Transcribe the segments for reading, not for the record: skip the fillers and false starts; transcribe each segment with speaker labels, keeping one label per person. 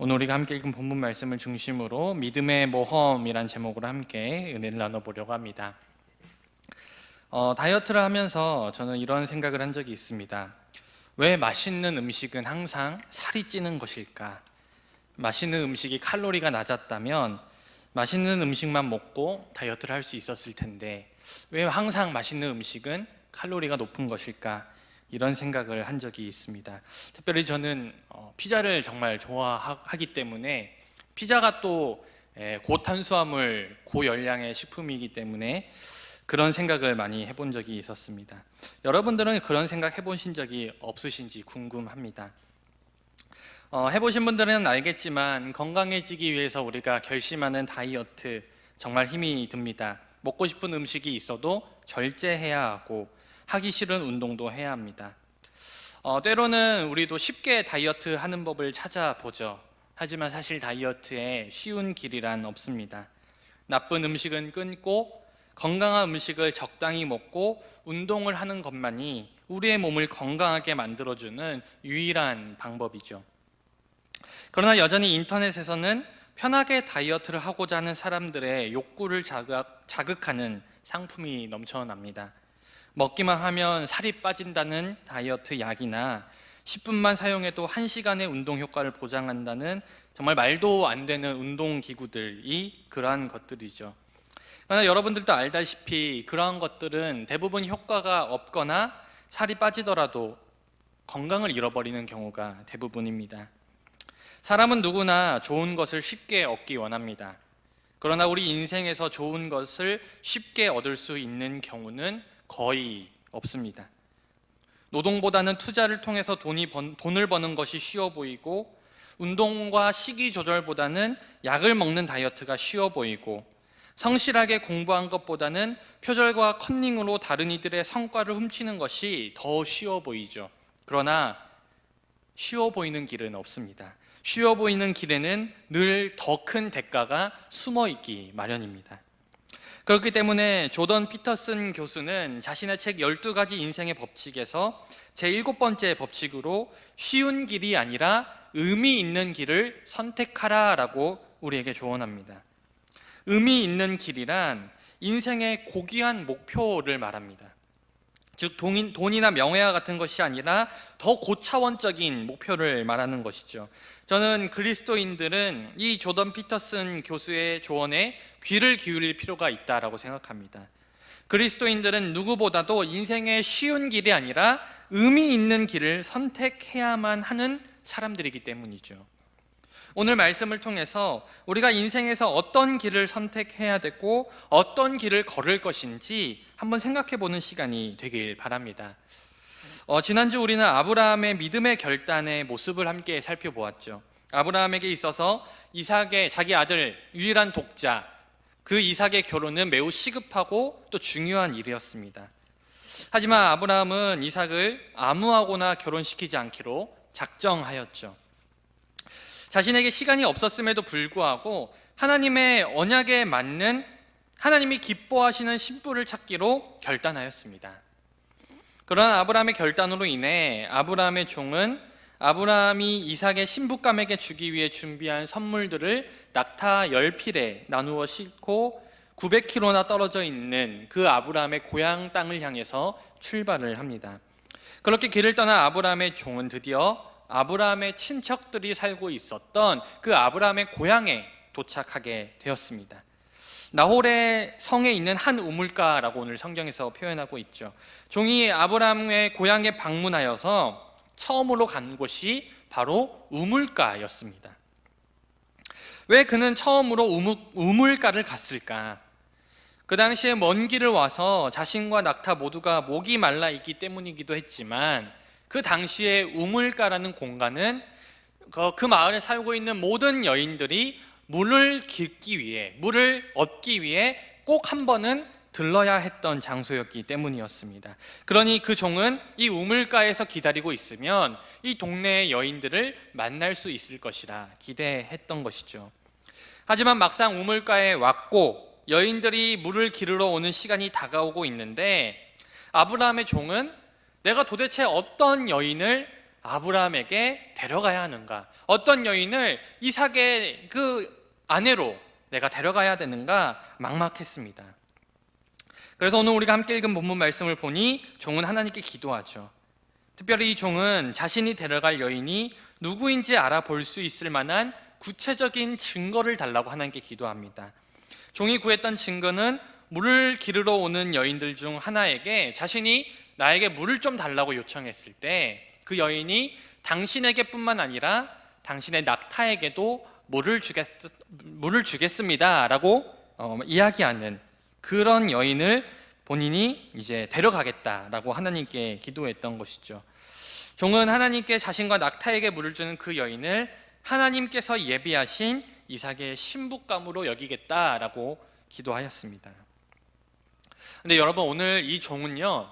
Speaker 1: 오늘 우리가 함께 읽은 본문 말씀을 중심으로 믿음의 모험이란 제목으로 함께 은혜를 나눠보려고 합니다. 다이어트를 하면서 저는 이런 생각을 한 적이 있습니다. 왜 맛있는 음식은 항상 살이 찌는 것일까? 맛있는 음식이 칼로리가 낮았다면 맛있는 음식만 먹고 다이어트를 할 수 있었을 텐데 왜 항상 맛있는 음식은 칼로리가 높은 것일까? 이런 생각을 한 적이 있습니다. 특별히 저는 피자를 정말 좋아하기 때문에 피자가 또 고탄수화물, 고열량의 식품이기 때문에 그런 생각을 많이 해본 적이 있었습니다. 여러분들은 그런 생각 해보신 적이 없으신지 궁금합니다. 해보신 분들은 알겠지만 건강해지기 위해서 우리가 결심하는 다이어트 정말 힘이 듭니다. 먹고 싶은 음식이 있어도 절제해야 하고 하기 싫은 운동도 해야 합니다. 때로는 우리도 쉽게 다이어트 하는 법을 찾아보죠. 하지만 사실 다이어트에 쉬운 길이란 없습니다. 나쁜 음식은 끊고 건강한 음식을 적당히 먹고 운동을 하는 것만이 우리의 몸을 건강하게 만들어주는 유일한 방법이죠. 그러나 여전히 인터넷에서는 편하게 다이어트를 하고자 하는 사람들의 욕구를 자극하는 상품이 넘쳐납니다. 먹기만 하면 살이 빠진다는 다이어트 약이나 10분만 사용해도 1시간의 운동 효과를 보장한다는 정말 말도 안 되는 운동기구들이 그러한 것들이죠. 그러나 여러분들도 알다시피 그러한 것들은 대부분 효과가 없거나 살이 빠지더라도 건강을 잃어버리는 경우가 대부분입니다. 사람은 누구나 좋은 것을 쉽게 얻기 원합니다. 그러나 우리 인생에서 좋은 것을 쉽게 얻을 수 있는 경우는 거의 없습니다. 노동보다는 투자를 통해서 돈을 버는 것이 쉬워 보이고 운동과 식이 조절보다는 약을 먹는 다이어트가 쉬워 보이고 성실하게 공부한 것보다는 표절과 컨닝으로 다른 이들의 성과를 훔치는 것이 더 쉬워 보이죠. 그러나 쉬워 보이는 길은 없습니다. 쉬워 보이는 길에는 늘 더 큰 대가가 숨어 있기 마련입니다. 그렇기 때문에 조던 피터슨 교수는 자신의 책 12가지 인생의 법칙에서 제7번째 법칙으로 쉬운 길이 아니라 의미 있는 길을 선택하라라고 우리에게 조언합니다. 의미 있는 길이란 인생의 고귀한 목표를 말합니다. 즉 돈이나 명예와 같은 것이 아니라 더 고차원적인 목표를 말하는 것이죠. 저는 그리스도인들은 이 조던 피터슨 교수의 조언에 귀를 기울일 필요가 있다라고 생각합니다. 그리스도인들은 누구보다도 인생의 쉬운 길이 아니라 의미 있는 길을 선택해야만 하는 사람들이기 때문이죠. 오늘 말씀을 통해서 우리가 인생에서 어떤 길을 선택해야 되고 어떤 길을 걸을 것인지 한번 생각해 보는 시간이 되길 바랍니다. 지난주 우리는 아브라함의 믿음의 결단의 모습을 함께 살펴보았죠. 아브라함에게 있어서 이삭의 자기 아들 유일한 독자 그 이삭의 결혼은 매우 시급하고 또 중요한 일이었습니다. 하지만 아브라함은 이삭을 아무하고나 결혼시키지 않기로 작정하였죠. 자신에게 시간이 없었음에도 불구하고 하나님의 언약에 맞는 하나님이 기뻐하시는 신부를 찾기로 결단하였습니다. 그러나 아브라함의 결단으로 인해 아브라함의 종은 아브라함이 이삭의 신부감에게 주기 위해 준비한 선물들을 낙타 10필에 나누어 싣고 900km나 떨어져 있는 그 아브라함의 고향 땅을 향해서 출발을 합니다. 그렇게 길을 떠난 아브라함의 종은 드디어 아브라함의 친척들이 살고 있었던 그 아브라함의 고향에 도착하게 되었습니다. 나홀의 성에 있는 한 우물가라고 오늘 성경에서 표현하고 있죠. 종이 아브라함의 고향에 방문하여서 처음으로 간 곳이 바로 우물가였습니다. 왜 그는 처음으로 우물가를 갔을까? 그 당시에 먼 길을 와서 자신과 낙타 모두가 목이 말라 있기 때문이기도 했지만 그 당시에 우물가라는 공간은 그 마을에 살고 있는 모든 여인들이 물을 얻기 위해 꼭 한 번은 들러야 했던 장소였기 때문이었습니다. 그러니 그 종은 이 우물가에서 기다리고 있으면 이 동네의 여인들을 만날 수 있을 것이라 기대했던 것이죠. 하지만 막상 우물가에 왔고 여인들이 물을 기르러 오는 시간이 다가오고 있는데 아브라함의 종은 내가 도대체 어떤 여인을 아브라함에게 데려가야 하는가? 어떤 여인을 이삭의 그 아내로 내가 데려가야 되는가 막막했습니다. 그래서 오늘 우리가 함께 읽은 본문 말씀을 보니 종은 하나님께 기도하죠. 특별히 이 종은 자신이 데려갈 여인이 누구인지 알아볼 수 있을 만한 구체적인 증거를 달라고 하나님께 기도합니다. 종이 구했던 증거는 물을 기르러 오는 여인들 중 하나에게 자신이 나에게 물을 좀 달라고 요청했을 때 그 여인이 당신에게뿐만 아니라 당신의 낙타에게도 물을 주겠습니다 라고 이야기하는 그런 여인을 본인이 이제 데려가겠다라고 하나님께 기도했던 것이죠. 종은 하나님께 자신과 낙타에게 물을 주는 그 여인을 하나님께서 예비하신 이삭의 신부감으로 여기겠다라고 기도하였습니다. 근데 여러분, 오늘 이 종은요,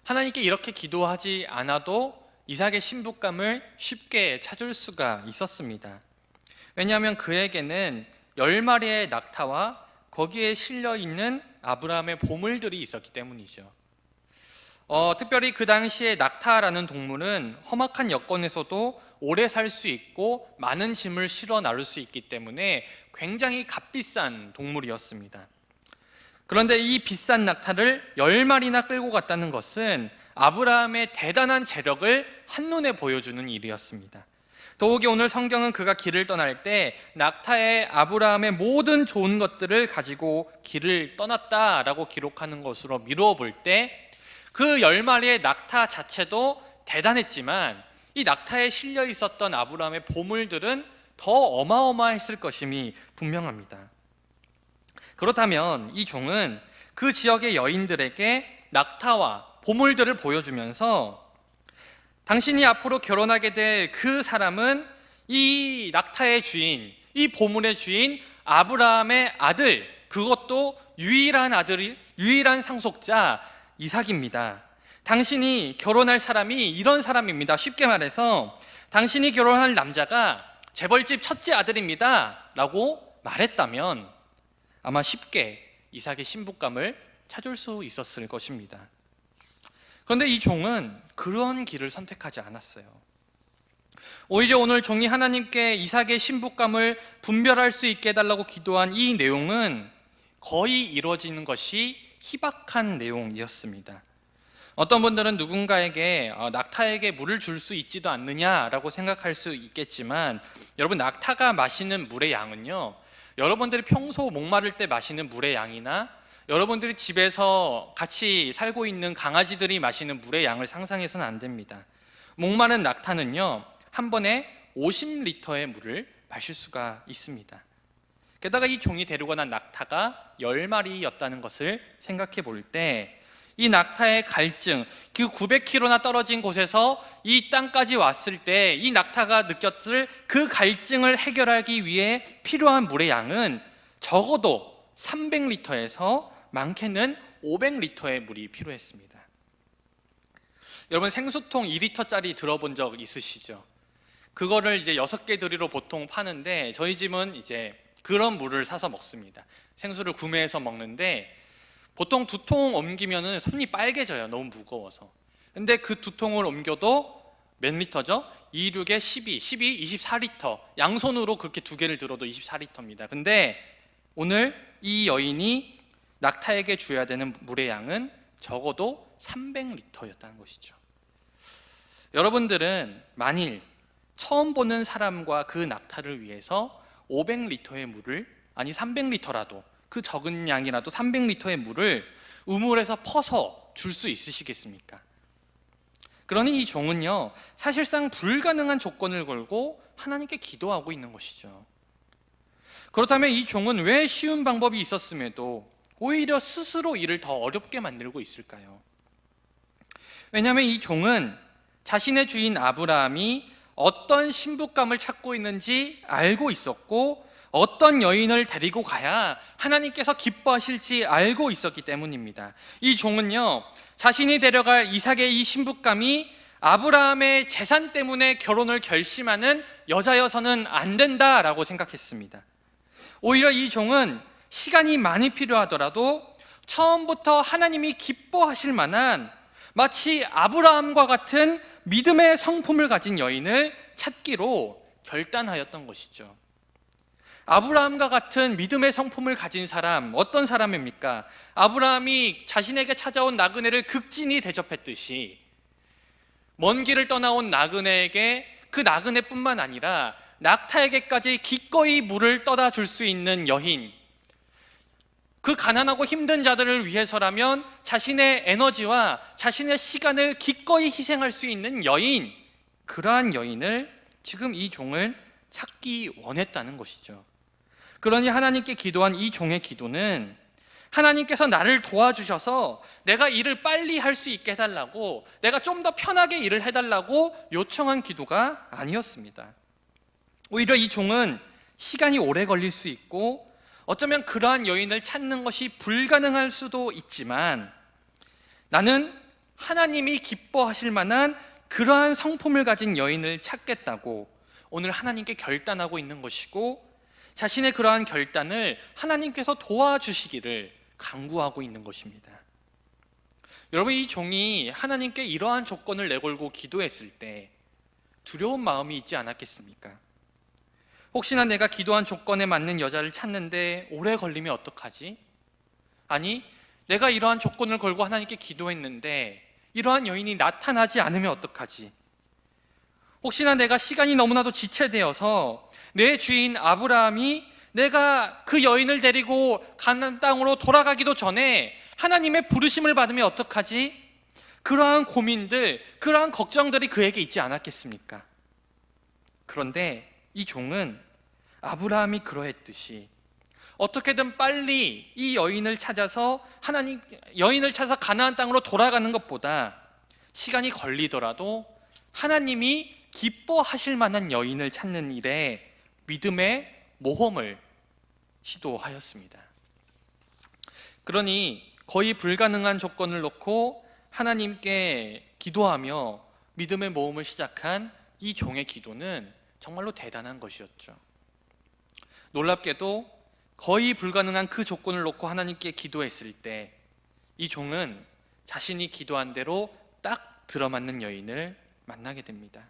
Speaker 1: 하나님께 이렇게 기도하지 않아도 이삭의 신부감을 쉽게 찾을 수가 있었습니다. 왜냐하면 그에게는 10마리의 낙타와 거기에 실려있는 아브라함의 보물들이 있었기 때문이죠. 특별히 그 당시에 낙타라는 동물은 험악한 여건에서도 오래 살 수 있고 많은 짐을 실어 나를 수 있기 때문에 굉장히 값비싼 동물이었습니다. 그런데 이 비싼 낙타를 10마리나 끌고 갔다는 것은 아브라함의 대단한 재력을 한눈에 보여주는 일이었습니다. 더욱이 오늘 성경은 그가 길을 떠날 때 낙타에 아브라함의 모든 좋은 것들을 가지고 길을 떠났다라고 기록하는 것으로 미루어 볼 때 그 10마리의 낙타 자체도 대단했지만 이 낙타에 실려 있었던 아브라함의 보물들은 더 어마어마했을 것임이 분명합니다. 그렇다면 이 종은 그 지역의 여인들에게 낙타와 보물들을 보여주면서 당신이 앞으로 결혼하게 될 그 사람은 이 낙타의 주인, 이 보물의 주인 아브라함의 아들, 그것도 유일한 상속자 이삭입니다. 당신이 결혼할 사람이 이런 사람입니다. 쉽게 말해서 당신이 결혼할 남자가 재벌집 첫째 아들입니다 라고 말했다면 아마 쉽게 이삭의 신부감을 찾을 수 있었을 것입니다. 그런데 이 종은 그런 길을 선택하지 않았어요. 오히려 오늘 종이 하나님께 이삭의 신부감을 분별할 수 있게 해달라고 기도한 이 내용은 거의 이루어지는 것이 희박한 내용이었습니다. 어떤 분들은 누군가에게 낙타에게 물을 줄 수 있지도 않느냐라고 생각할 수 있겠지만, 여러분, 낙타가 마시는 물의 양은요, 여러분들이 평소 목마를 때 마시는 물의 양이나 여러분들이 집에서 같이 살고 있는 강아지들이 마시는 물의 양을 상상해서는 안 됩니다. 목마른 낙타는요, 한 번에 50리터의 물을 마실 수가 있습니다. 게다가 이 종이 데리고 난 낙타가 10마리였다는 것을 생각해 볼 때 이 낙타의 갈증, 그 900km나 떨어진 곳에서 이 땅까지 왔을 때 이 낙타가 느꼈을 그 갈증을 해결하기 위해 필요한 물의 양은 적어도 300리터에서 많게는 500리터의 물이 필요했습니다. 여러분, 생수통 2리터짜리 들어본 적 있으시죠? 그거를 이제 6개 드리로 보통 파는데 저희 집은 이제 그런 물을 사서 먹습니다. 생수를 구매해서 먹는데 보통 2통 옮기면은 손이 빨개져요. 너무 무거워서. 근데 그 2통을 옮겨도 몇 리터죠? 2, 6에 12, 24리터. 양손으로 그렇게 2개를 들어도 24리터입니다. 근데 오늘 이 여인이 낙타에게 줘야 되는 물의 양은 적어도 300리터였다는 것이죠. 여러분들은 만일 처음 보는 사람과 그 낙타를 위해서 500리터의 물을, 아니 300리터라도, 그 적은 양이라도 300리터의 물을 우물에서 퍼서 줄 수 있으시겠습니까? 그러니 이 종은요, 사실상 불가능한 조건을 걸고 하나님께 기도하고 있는 것이죠. 그렇다면 이 종은 왜 쉬운 방법이 있었음에도 오히려 스스로 일을 더 어렵게 만들고 있을까요? 왜냐하면 이 종은 자신의 주인 아브라함이 어떤 신부감을 찾고 있는지 알고 있었고, 어떤 여인을 데리고 가야 하나님께서 기뻐하실지 알고 있었기 때문입니다. 이 종은요, 자신이 데려갈 이삭의 이 신부감이 아브라함의 재산 때문에 결혼을 결심하는 여자여서는 안 된다라고 생각했습니다. 오히려 이 종은 시간이 많이 필요하더라도 처음부터 하나님이 기뻐하실 만한, 마치 아브라함과 같은 믿음의 성품을 가진 여인을 찾기로 결단하였던 것이죠. 아브라함과 같은 믿음의 성품을 가진 사람, 어떤 사람입니까? 아브라함이 자신에게 찾아온 나그네를 극진히 대접했듯이 먼 길을 떠나온 나그네에게 그 나그네뿐만 아니라 낙타에게까지 기꺼이 물을 떠다 줄 수 있는 여인, 그 가난하고 힘든 자들을 위해서라면 자신의 에너지와 자신의 시간을 기꺼이 희생할 수 있는 여인, 그러한 여인을 지금 이 종을 찾기 원했다는 것이죠. 그러니 하나님께 기도한 이 종의 기도는 하나님께서 나를 도와주셔서 내가 일을 빨리 할 수 있게 해달라고, 내가 좀 더 편하게 일을 해달라고 요청한 기도가 아니었습니다. 오히려 이 종은 시간이 오래 걸릴 수 있고 어쩌면 그러한 여인을 찾는 것이 불가능할 수도 있지만, 나는 하나님이 기뻐하실 만한 그러한 성품을 가진 여인을 찾겠다고 오늘 하나님께 결단하고 있는 것이고, 자신의 그러한 결단을 하나님께서 도와주시기를 간구하고 있는 것입니다. 여러분, 이 종이 하나님께 이러한 조건을 내걸고 기도했을 때 두려운 마음이 있지 않았겠습니까? 혹시나 내가 기도한 조건에 맞는 여자를 찾는데 오래 걸리면 어떡하지? 아니, 내가 이러한 조건을 걸고 하나님께 기도했는데 이러한 여인이 나타나지 않으면 어떡하지? 혹시나 내가 시간이 너무나도 지체되어서 내 주인 아브라함이 내가 그 여인을 데리고 가나안 땅으로 돌아가기도 전에 하나님의 부르심을 받으면 어떡하지? 그러한 고민들, 그러한 걱정들이 그에게 있지 않았겠습니까? 그런데 이 종은 아브라함이 그러했듯이 어떻게든 빨리 이 여인을 찾아서 여인을 찾아서 가나안 땅으로 돌아가는 것보다 시간이 걸리더라도 하나님이 기뻐하실 만한 여인을 찾는 일에 믿음의 모험을 시도하였습니다. 그러니 거의 불가능한 조건을 놓고 하나님께 기도하며 믿음의 모험을 시작한 이 종의 기도는 정말로 대단한 것이었죠. 놀랍게도 거의 불가능한 그 조건을 놓고 하나님께 기도했을 때 이 종은 자신이 기도한 대로 딱 들어맞는 여인을 만나게 됩니다.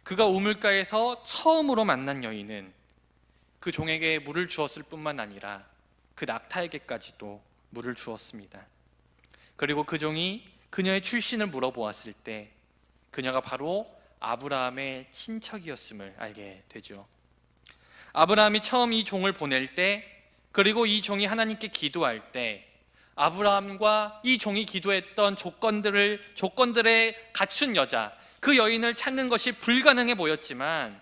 Speaker 1: 그가 우물가에서 처음으로 만난 여인은 그 종에게 물을 주었을 뿐만 아니라 그 낙타에게까지도 물을 주었습니다. 그리고 그 종이 그녀의 출신을 물어보았을 때 그녀가 바로 아브라함의 친척이었음을 알게 되죠. 아브라함이 처음 이 종을 보낼 때, 그리고 이 종이 하나님께 기도할 때 아브라함과 이 종이 기도했던 조건들에 갖춘 여자, 그 여인을 찾는 것이 불가능해 보였지만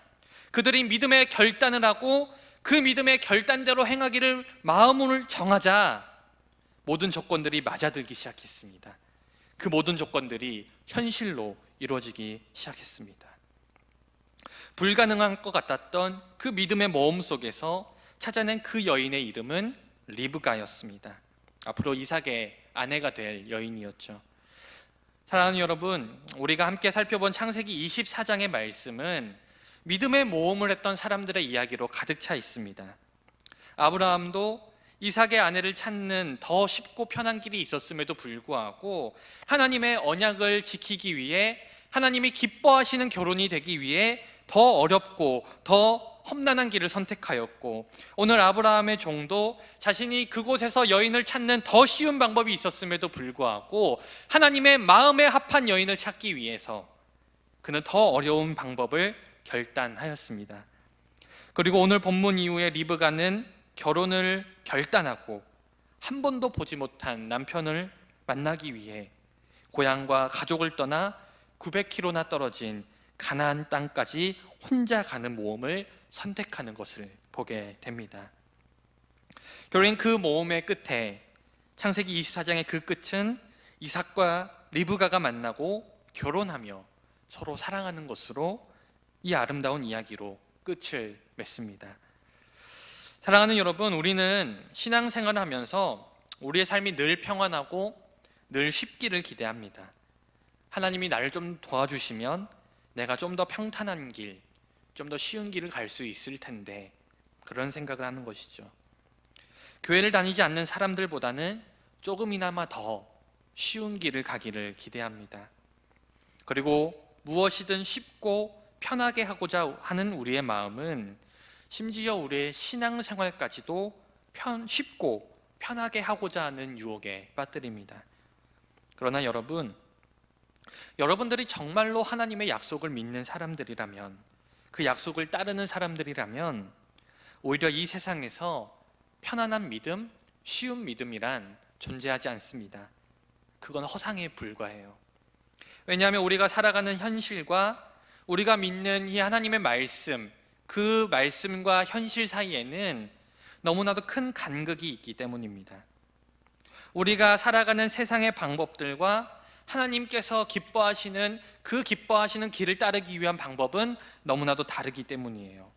Speaker 1: 그들이 믿음의 결단을 하고 그 믿음의 결단대로 행하기를 마음을 정하자 모든 조건들이 맞아들기 시작했습니다. 그 모든 조건들이 현실로 이루어지기 시작했습니다. 불가능한 것 같았던 그 믿음의 모험 속에서 찾아낸 그 여인의 이름은 리브가였습니다. 앞으로 이삭의 아내가 될 여인이었죠. 사랑하는 여러분, 우리가 함께 살펴본 창세기 24장의 말씀은 믿음의 모험을 했던 사람들의 이야기로 가득 차 있습니다. 아브라함도 이삭의 아내를 찾는 더 쉽고 편한 길이 있었음에도 불구하고 하나님의 언약을 지키기 위해, 하나님이 기뻐하시는 결혼이 되기 위해 더 어렵고 더 험난한 길을 선택하였고, 오늘 아브라함의 종도 자신이 그곳에서 여인을 찾는 더 쉬운 방법이 있었음에도 불구하고 하나님의 마음에 합한 여인을 찾기 위해서 그는 더 어려운 방법을 결단하였습니다. 그리고 오늘 본문 이후에 리브가는 결혼을 결단하고 한 번도 보지 못한 남편을 만나기 위해 고향과 가족을 떠나 900km나 떨어진 가나안 땅까지 혼자 가는 모험을 선택하는 것을 보게 됩니다. 결국엔 그 모험의 끝에, 창세기 24장의 그 끝은 이삭과 리브가가 만나고 결혼하며 서로 사랑하는 것으로, 이 아름다운 이야기로 끝을 맺습니다. 사랑하는 여러분, 우리는 신앙생활을 하면서 우리의 삶이 늘 평안하고 늘 쉽기를 기대합니다. 하나님이 나를 좀 도와주시면 내가 좀 더 평탄한 길, 좀 더 쉬운 길을 갈 수 있을 텐데, 그런 생각을 하는 것이죠. 교회를 다니지 않는 사람들보다는 조금이나마 더 쉬운 길을 가기를 기대합니다. 그리고 무엇이든 쉽고 편하게 하고자 하는 우리의 마음은 심지어 우리의 신앙생활까지도 쉽고 편하게 하고자 하는 유혹에 빠뜨립니다. 그러나 여러분들이 정말로 하나님의 약속을 믿는 사람들이라면, 그 약속을 따르는 사람들이라면 오히려 이 세상에서 편안한 믿음, 쉬운 믿음이란 존재하지 않습니다. 그건 허상에 불과해요. 왜냐하면 우리가 살아가는 현실과 우리가 믿는 이 하나님의 말씀, 그 말씀과 현실 사이에는 너무나도 큰 간극이 있기 때문입니다. 우리가 살아가는 세상의 방법들과 하나님께서 기뻐하시는 그 기뻐하시는 길을 따르기 위한 방법은 너무나도 다르기 때문이에요.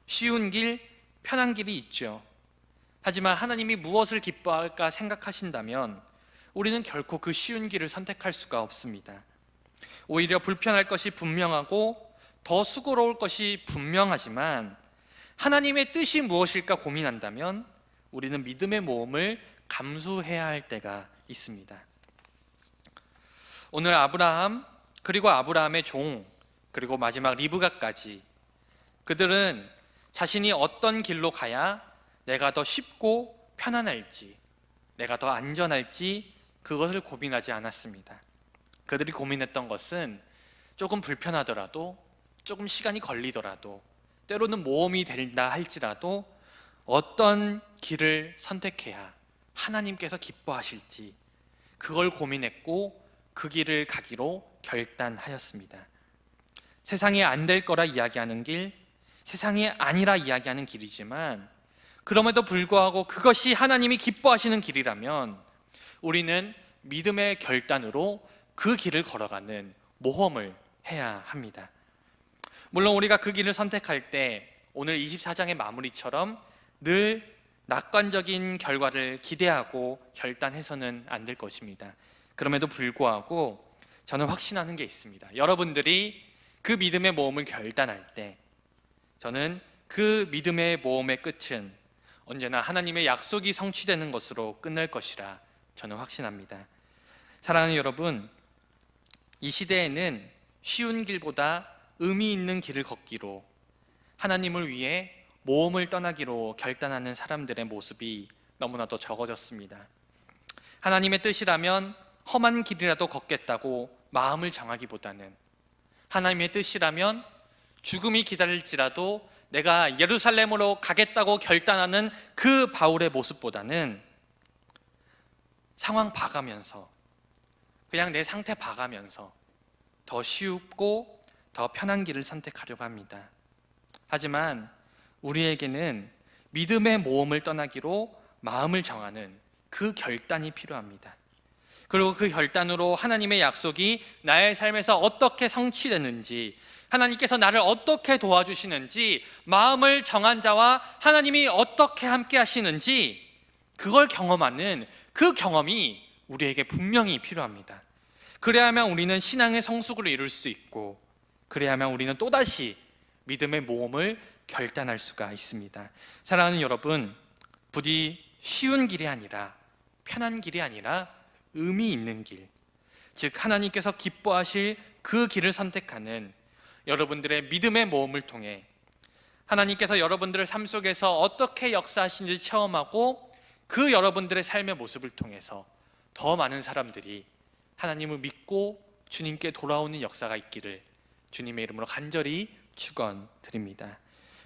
Speaker 1: 쉬운 길, 편한 길이 있죠. 하지만 하나님이 무엇을 기뻐할까 생각하신다면 우리는 결코 그 쉬운 길을 선택할 수가 없습니다. 오히려 불편할 것이 분명하고 더 수고로울 것이 분명하지만 하나님의 뜻이 무엇일까 고민한다면 우리는 믿음의 모험을 감수해야 할 때가 있습니다. 오늘 아브라함, 그리고 아브라함의 종, 그리고 마지막 리브가까지, 그들은 자신이 어떤 길로 가야 내가 더 쉽고 편안할지, 내가 더 안전할지 그것을 고민하지 않았습니다. 그들이 고민했던 것은 조금 불편하더라도, 조금 시간이 걸리더라도, 때로는 모험이 된다 할지라도 어떤 길을 선택해야 하나님께서 기뻐하실지 그걸 고민했고 그 길을 가기로 결단하였습니다. 세상에 안 될 거라 이야기하는 길, 세상이 아니라 이야기하는 길이지만 그럼에도 불구하고 그것이 하나님이 기뻐하시는 길이라면 우리는 믿음의 결단으로 그 길을 걸어가는 모험을 해야 합니다. 물론 우리가 그 길을 선택할 때 오늘 24장의 마무리처럼 늘 낙관적인 결과를 기대하고 결단해서는 안 될 것입니다. 그럼에도 불구하고 저는 확신하는 게 있습니다. 여러분들이 그 믿음의 모험을 결단할 때 저는 그 믿음의 모험의 끝은 언제나 하나님의 약속이 성취되는 것으로 끝날 것이라 저는 확신합니다. 사랑하는 여러분, 이 시대에는 쉬운 길보다 의미 있는 길을 걷기로, 하나님을 위해 모험을 떠나기로 결단하는 사람들의 모습이 너무나도 적어졌습니다. 하나님의 뜻이라면 험한 길이라도 걷겠다고 마음을 정하기보다는, 하나님의 뜻이라면 죽음이 기다릴지라도 내가 예루살렘으로 가겠다고 결단하는 그 바울의 모습보다는 상황 봐가면서, 그냥 내 상태 봐가면서 더 쉽고 더 편한 길을 선택하려고 합니다. 하지만 우리에게는 믿음의 모험을 떠나기로 마음을 정하는 그 결단이 필요합니다. 그리고 그 결단으로 하나님의 약속이 나의 삶에서 어떻게 성취되는지, 하나님께서 나를 어떻게 도와주시는지, 마음을 정한 자와 하나님이 어떻게 함께 하시는지 그걸 경험하는 그 경험이 우리에게 분명히 필요합니다. 그래야만 우리는 신앙의 성숙을 이룰 수 있고, 그래야만 우리는 또다시 믿음의 모험을 결단할 수가 있습니다. 사랑하는 여러분, 부디 쉬운 길이 아니라, 편한 길이 아니라 의미 있는 길, 즉 하나님께서 기뻐하실 그 길을 선택하는 여러분들의 믿음의 모험을 통해 하나님께서 여러분들의 삶 속에서 어떻게 역사하시는지 체험하고 그 여러분들의 삶의 모습을 통해서 더 많은 사람들이 하나님을 믿고 주님께 돌아오는 역사가 있기를 주님의 이름으로 간절히 축원드립니다.